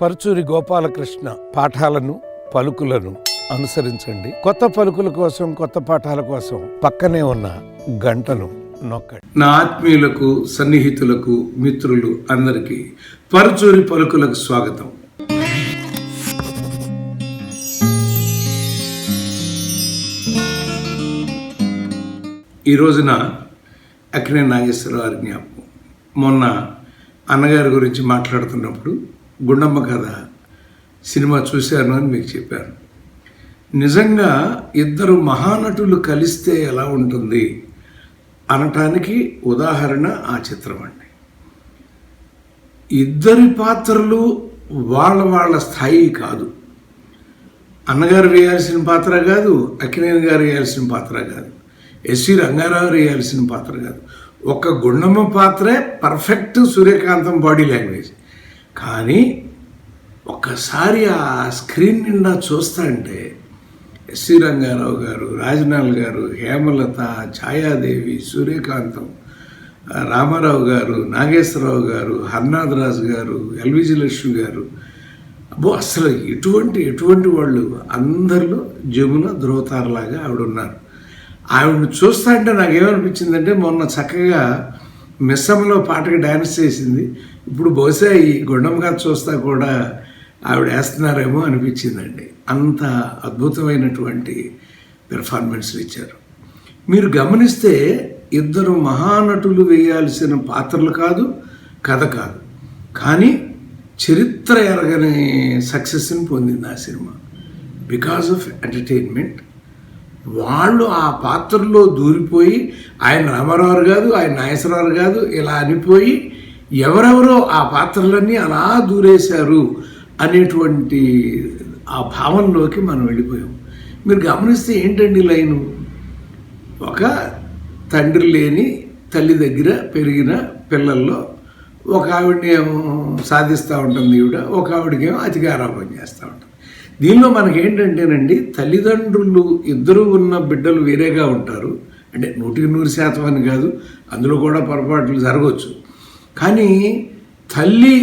పరుచూరి గోపాలకృష్ణ పాఠాలను పలుకులను అనుసరించండి. కొత్త పలుకుల కోసం, కొత్త పాఠాల కోసం పక్కనే ఉన్న గంటను నొక్కండి. నా ఆత్మీయులకు, సన్నిహితులకు, మిత్రులు అందరికీ పరుచూరి పలుకులకు స్వాగతం. ఈ రోజున అక్కినేని నాగేశ్వరరావు గారి జ్ఞాపకం. మొన్న అన్నగారి గురించి మాట్లాడుతున్నప్పుడు గుండమ్మ కథ సినిమా చూశాను అని మీకు చెప్పాను. నిజంగా ఇద్దరు మహానటులు కలిస్తే ఎలా ఉంటుంది అనటానికి ఉదాహరణ ఆ చిత్రం అండి. ఇద్దరి పాత్రలు వాళ్ళ స్థాయి కాదు. అన్నగారు వేయాల్సిన పాత్ర కాదు, అక్కినేని గారు వేయాల్సిన పాత్ర కాదు, ఎస్వి రంగారావు వేయాల్సిన పాత్ర కాదు. ఒక గుండమ్మ పాత్రే పర్ఫెక్ట్ సూర్యకాంతం బాడీ లాంగ్వేజ్. కానీ ఒక్కసారి ఆ స్క్రీన్ నిండా చూస్తా అంటే ఎస్వి రంగారావు గారు, రాజనాల్ గారు, హేమలత, ఛాయాదేవి, సూర్యకాంతం, రామారావు గారు, నాగేశ్వరరావు గారు, హర్నాథరాజు గారు, ఎల్విజి లక్ష్మి గారు, అబ్బో అసలు ఎటువంటి వాళ్ళు అందరిలో జమున ధ్రువతారలాగా ఆవిడ ఉన్నారు. ఆవిడని చూస్తా అంటే నాకేమనిపించిందంటే, మొన్న చక్కగా మిస్సమ్మలో పాటకి డ్యాన్స్ చేసింది, ఇప్పుడు బహుశా ఈ గుండమ్మ కథ చూస్తా కూడా ఆవిడ వేస్తున్నారేమో అనిపించిందండి. అంత అద్భుతమైనటువంటి పెర్ఫార్మెన్స్లు ఇచ్చారు. మీరు గమనిస్తే ఇద్దరు మహానటులు వేయాల్సిన పాత్రలు కాదు, కథ కాదు, కానీ చరిత్ర ఎరగని సక్సెస్ని పొందింది ఆ సినిమా. బికాస్ ఆఫ్ ఎంటర్టైన్మెంట్ వాళ్ళు ఆ పాత్రలో దూరిపోయి, ఆయన రామారావు కాదు, ఆయన నాగేశ్వరరావు కాదు, ఇలా అనిపోయి ఎవరెవరో ఆ పాత్రలన్నీ అలా దూరేశారు అనేటువంటి ఆ భావంలోకి మనం వెళ్ళిపోయాం. మీరు గమనిస్తే ఏంటండి లైను, ఒక తండ్రి లేని తల్లి దగ్గర పెరిగిన పిల్లల్లో ఒక ఆవిడని సాధిస్తూ ఉంటుంది ఈవిడ, ఒక ఆవిడకేమో అతిగారాపం చేస్తూ ఉంటుంది. దీనిలో మనకేంటంటేనండి, తల్లిదండ్రులు ఇద్దరు ఉన్న బిడ్డలు వేరేగా ఉంటారు. అంటే 100% అని కాదు, అందులో కూడా పొరపాట్లు జరగవచ్చు. కానీ తల్లి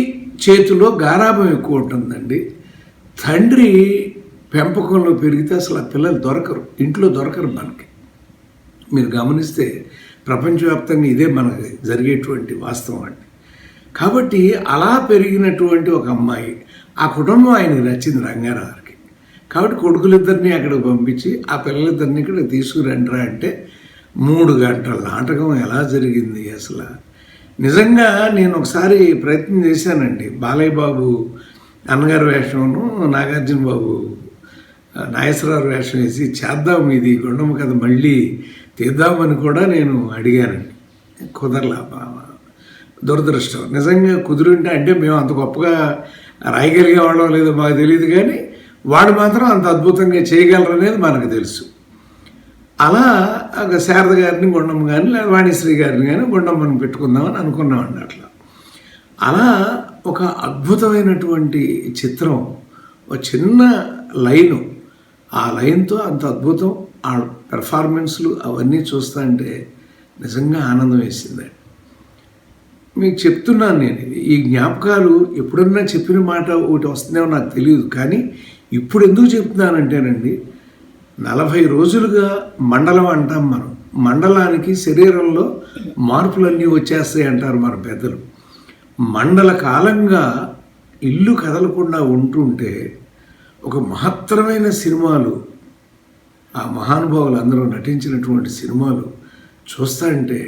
చేతిలో గారాబం ఎక్కువ ఉంటుందండి. తండ్రి పెంపకంలో పెరిగితే అసలు ఆ పిల్లలు దొరకరు, ఇంట్లో దొరకరు మనకి. మీరు గమనిస్తే ప్రపంచవ్యాప్తంగా ఇదే మనకి జరిగేటువంటి వాస్తవం అండి. కాబట్టి అలా పెరిగినటువంటి ఒక అమ్మాయి, ఆ కుటుంబం ఆయనకి నచ్చింది రంగారావుకి. కాబట్టి కొడుకులిద్దరిని అక్కడికి పంపించి ఆ పిల్లలిద్దరిని ఇక్కడికి తీసుకురండిరా అంటే 3 గంటల నాటకం ఎలా జరిగింది అసలు. నిజంగా నేను ఒకసారి ప్రయత్నం చేశానండి. బాలయ్య బాబు అన్నగారి వేషంను, నాగార్జున బాబు నాగేశ్వరరావు వేషం వేసి చేద్దాం ఇది గుండమ్మ కథ మళ్ళీ తీద్దామని కూడా నేను అడిగానండి. కుదరలా, దురదృష్టం. నిజంగా కుదురుంటే, అంటే మేము అంత గొప్పగా రాయగలిగే వాళ్ళం లేదో మాకు తెలియదు, కానీ వాడు మాత్రం అంత అద్భుతంగా చేయగలరు అనేది మనకు తెలుసు. అలా ఒక శారద గారిని గుండమ్మ గారిని, లేదా వాణిశ్రీ గారిని కానీ గుండమ్మని పెట్టుకుందామని అనుకున్నామండి. అలా ఒక అద్భుతమైనటువంటి చిత్రం, ఒక చిన్న లైను, ఆ లైన్తో అంత అద్భుతం. ఆ పెర్ఫార్మెన్స్లు అవన్నీ చూస్తా అంటే నిజంగా ఆనందం వేసిందండి. మీకు చెప్తున్నాను నేను, ఈ జ్ఞాపకాలు ఎప్పుడన్నా చెప్పిన మాట ఒకటి వస్తుందేమో నాకు తెలియదు, కానీ ఇప్పుడు ఎందుకు చెప్తున్నానంటేనండి, 40 రోజులుగా మండలం అంటాం మనం. మండలానికి శరీరంలో మార్పులన్నీ వచ్చేస్తాయి అంటారు మన పెద్దలు. మండల కాలంగా ఇల్లు కదలకుండా ఉంటుంటే ఒక మహత్తరమైన సినిమాలు, ఆ మహానుభావులు అందరూ నటించినటువంటి సినిమాలు చూస్తా అంటే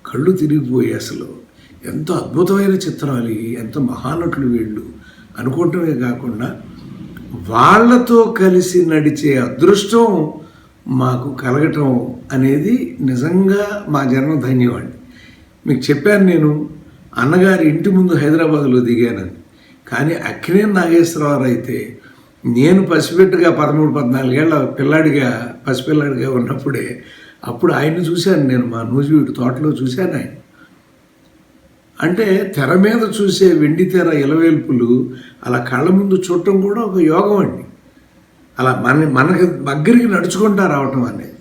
కళ్ళు తిరిగిపోయి, అసలు ఎంతో అద్భుతమైన చిత్రాలు, ఎంతో మహానటులు వీళ్ళు అనుకోవటమే కాకుండా వాళ్ళతో కలిసి నడిచే అదృష్టం మాకు కలగటం అనేది నిజంగా మా జన్మ ధన్యం అండి. మీకు చెప్పాను, నేను అన్నగారి ఇంటి ముందు హైదరాబాద్లో దిగానని. కానీ అక్కినేని నాగేశ్వరరావు అయితే నేను పసిపెట్టుగా 13-14 ఏళ్ళ పసిపిల్లాడిగా ఉన్నప్పుడే అప్పుడు ఆయన్ని చూశాను నేను. మా నూజివీడు తోటలో చూశాను ఆయన. అంటే తెర మీద చూసే వెండి తెర ఇలవేల్పులు అలా కళ్ళ ముందు చూడటం కూడా ఒక యోగం అండి. అలా మనకి దగ్గరికి నడుచుకుంటా రావటం అనేది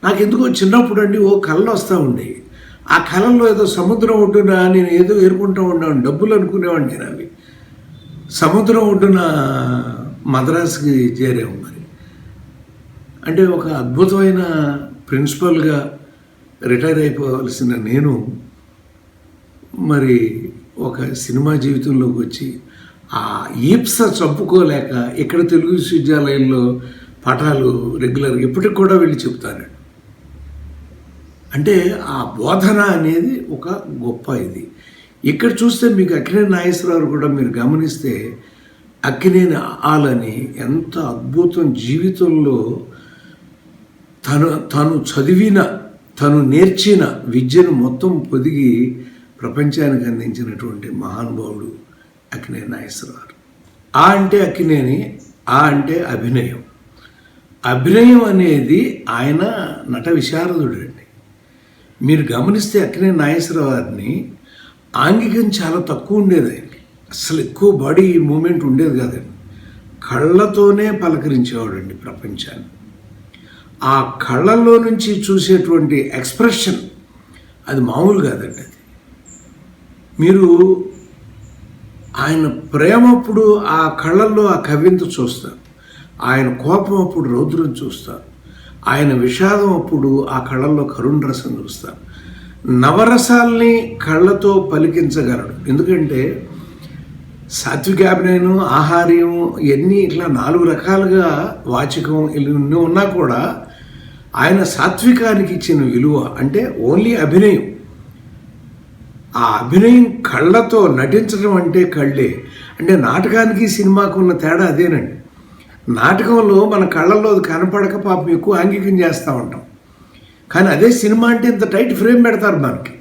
నాకెందుకో చిన్నప్పుడు అండి ఓ కళ్ళు వస్తూ ఉండేవి. ఆ కళల్లో ఏదో సముద్రం ఒడ్డున నేను ఏదో ఏరుకుంటూ ఉన్నాను, డబ్బులు అనుకునేవాడిని నేను. అవి సముద్రం ఒడ్డున మద్రాసుకి చేరాము. మరి అంటే ఒక అద్భుతమైన ప్రిన్సిపల్గా రిటైర్ అయిపోవలసిన నేను మరి ఒక సినిమా జీవితంలోకి వచ్చి ఆ ఈప్స చంపుకోలేక ఇక్కడ తెలుగు విశ్వవిద్యాలయంలో పాఠాలు రెగ్యులర్గా ఇప్పటికి కూడా వెళ్ళి చెప్తాను. అంటే ఆ బోధన అనేది ఒక గొప్ప ఇది. ఇక్కడ చూస్తే మీకు అక్కినేని నాగేశ్వరరావు కూడా మీరు గమనిస్తే అక్కినేని ఆలని ఎంత అద్భుతం, జీవితంలో తను చదివిన, తను నేర్చిన విద్యను మొత్తం పొదిగి ప్రపంచానికి అందించినటువంటి మహానుభావుడు అక్కినేని నాగేశ్వరరావు. ఆ అంటే అక్కినేని, ఆ అంటే అభినయం. అభినయం అనేది ఆయన నట విశారదుడు అండి. మీరు గమనిస్తే అక్కినేని నాగేశ్వరరావుని ఆంగికం చాలా తక్కువ ఉండేది ఆయనకి. అసలు ఎక్కువ బాడీ మూమెంట్ ఉండేది కాదండి. కళ్ళతోనే పలకరించేవాడండి ప్రపంచాన్ని. ఆ కళ్ళల్లో నుంచి చూసేటువంటి ఎక్స్ప్రెషన్ అది మామూలు కాదండి. అది మీరు ఆయన ప్రేమప్పుడు ఆ కళ్ళల్లో ఆ కవ్యంతో చూస్తారు, ఆయన కోపం అప్పుడు రౌద్రం చూస్తారు, ఆయన విషాదం అప్పుడు ఆ కళ్ళల్లో కరుణ రసం చూస్తారు. నవరసాల్ని కళ్ళతో పలికించగలడు. ఎందుకంటే సాత్వికాభినయం, ఆహార్యం ఇవన్నీ ఇట్లా 4 రకాలుగా వాచకం ఇన్ని ఉన్నా కూడా ఆయన సాత్వికానికి ఇచ్చిన విలువ అంటే ఓన్లీ అభినయం. ఆ అభినయం కళ్ళతో నటించడం అంటే కళ్ళే. అంటే నాటకానికి సినిమాకు ఉన్న తేడా అదేనండి. నాటకంలో మన కళ్ళల్లో అది కనపడక పాపం ఎక్కువ ఆంగికం చేస్తూ ఉంటాం. కానీ అదే సినిమా అంటే ఇంత టైట్ ఫ్రేమ్ పెడతారు మనకి.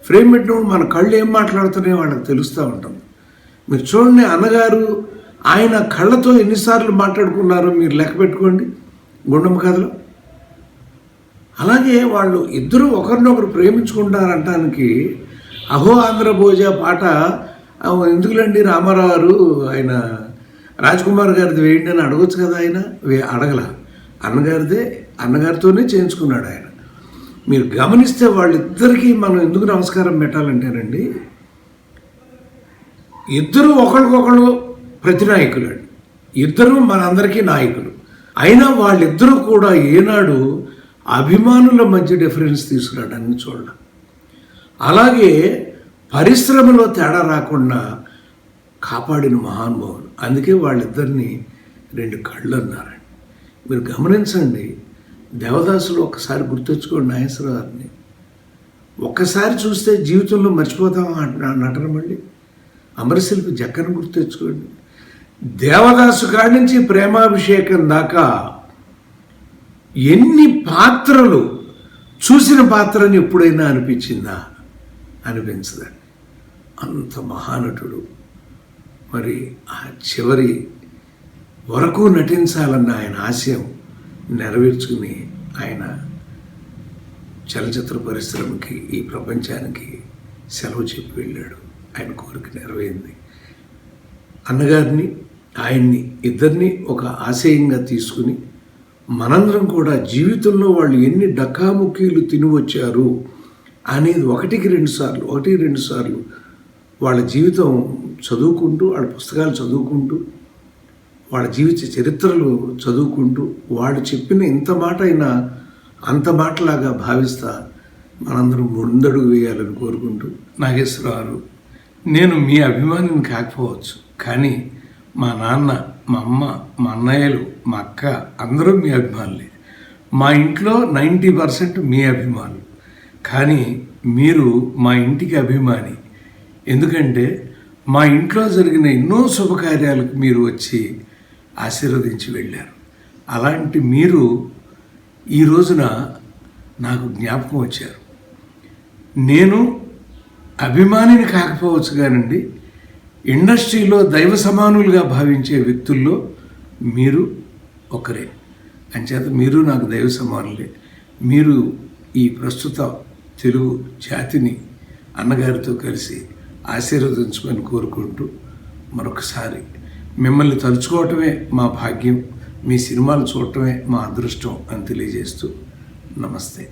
ఫ్రేమ్ పెట్టినప్పుడు మన కళ్ళు ఏం మాట్లాడుతున్నాయో వాళ్ళకి తెలుస్తూ ఉంటుంది. మీరు చూడండి, అన్నగారు ఆయన కళ్ళతో ఎన్నిసార్లు మాట్లాడుకున్నారో మీరు లెక్క పెట్టుకోండి గుండమ్మ కథలో. అలాగే వాళ్ళు ఇద్దరు ఒకరినొకరు ప్రేమించుకుంటారంటానికి అహో ఆంధ్రభోజ పాట ఎందుకులండి రామారావు గారు ఆయన రాజ్కుమార్ గారిది వేయండి అని అడగొచ్చు కదా. ఆయన అడగల, అన్నగారితోనే చేయించుకున్నాడు ఆయన. మీరు గమనిస్తే వాళ్ళిద్దరికీ మనం ఎందుకు నమస్కారం పెట్టాలంటేనండి, ఇద్దరు ఒకరికొకరు ప్రతినాయకులు అండి. ఇద్దరు మనందరికీ నాయకులు. అయినా వాళ్ళిద్దరూ కూడా ఏనాడు అభిమానుల మధ్య డిఫరెన్స్ తీసుకురావడానికి చూడాలి. అలాగే పరిశ్రమలో తేడా రాకుండా కాపాడిన మహానుభావులు. అందుకే వాళ్ళిద్దరిని 2 కళ్ళు అన్నారండి. మీరు గమనించండి, దేవదాసులు ఒక్కసారి గుర్తెచ్చుకోండి నాగేశ్వరరావుని. ఒక్కసారి చూస్తే జీవితంలో మర్చిపోతాం నటన. మళ్ళీ అమరశిల్పి జక్కను గుర్తెచ్చుకోండి. దేవదాసు కాడి నుంచి ప్రేమాభిషేకం దాకా ఎన్ని పాత్రలు, చూసిన పాత్రని ఎప్పుడైనా అనిపించిందా? అనిపించదండి. అంత మహానటుడు. మరి ఆ చివరి వరకు నటించాలన్న ఆయన ఆశయం నెరవేర్చుకుని ఆయన చలచిత్ర పరిశ్రమకి, ఈ ప్రపంచానికి సెలవు చెప్పి వెళ్ళాడు. ఆయన కోరిక నెరవేరింది. అన్నగారిని, ఆయన్ని ఇద్దరిని ఒక ఆశయంగా తీసుకుని మనందరం కూడా జీవితంలో వాళ్ళు ఎన్ని డక్కాముక్కీలు తిని వచ్చారు అనేది 1-2 సార్లు వాళ్ళ జీవితం చదువుకుంటూ, వాళ్ళ పుస్తకాలు చదువుకుంటూ, వాళ్ళ జీవిత చరిత్రలు చదువుకుంటూ, వాళ్ళు చెప్పిన ఇంత మాట అయినా అంత మాటలాగా భావిస్తా మనందరం ముందడుగు వేయాలని కోరుకుంటూ, నాగేశ్వరరావు, నేను మీ అభిమానిని కాకపోవచ్చు, కానీ మా నాన్న, మా అమ్మ, మా అన్నయ్యలు, మా అక్క అందరూ మీ అభిమానులే. మా ఇంట్లో 90% మీ అభిమానులు. కానీ మీరు మా ఇంటికి అభిమాని. ఎందుకంటే మా ఇంట్లో జరిగిన ఎన్నో శుభకార్యాలకు మీరు వచ్చి ఆశీర్వదించి వెళ్ళారు. అలాంటి మీరు ఈ రోజున నాకు జ్ఞాపకం వచ్చారు. నేను అభిమానిని కాకపోవచ్చు కానండి, ఇండస్ట్రీలో దైవ సమానులుగా భావించే వ్యక్తుల్లో మీరు ఒకరే. అంచేత మీరు నాకు దైవ సమానులే. మీరు ఈ ప్రస్తుత తెలుగు జాతిని అన్నగారితో కలిసి ఆశీర్వదించమని కోరుకుంటూ, మరొకసారి మిమ్మల్ని తలుచుకోవటమే మా భాగ్యం, మీ సినిమాలు చూడటమే మా అదృష్టం అని తెలియజేస్తూ నమస్తే.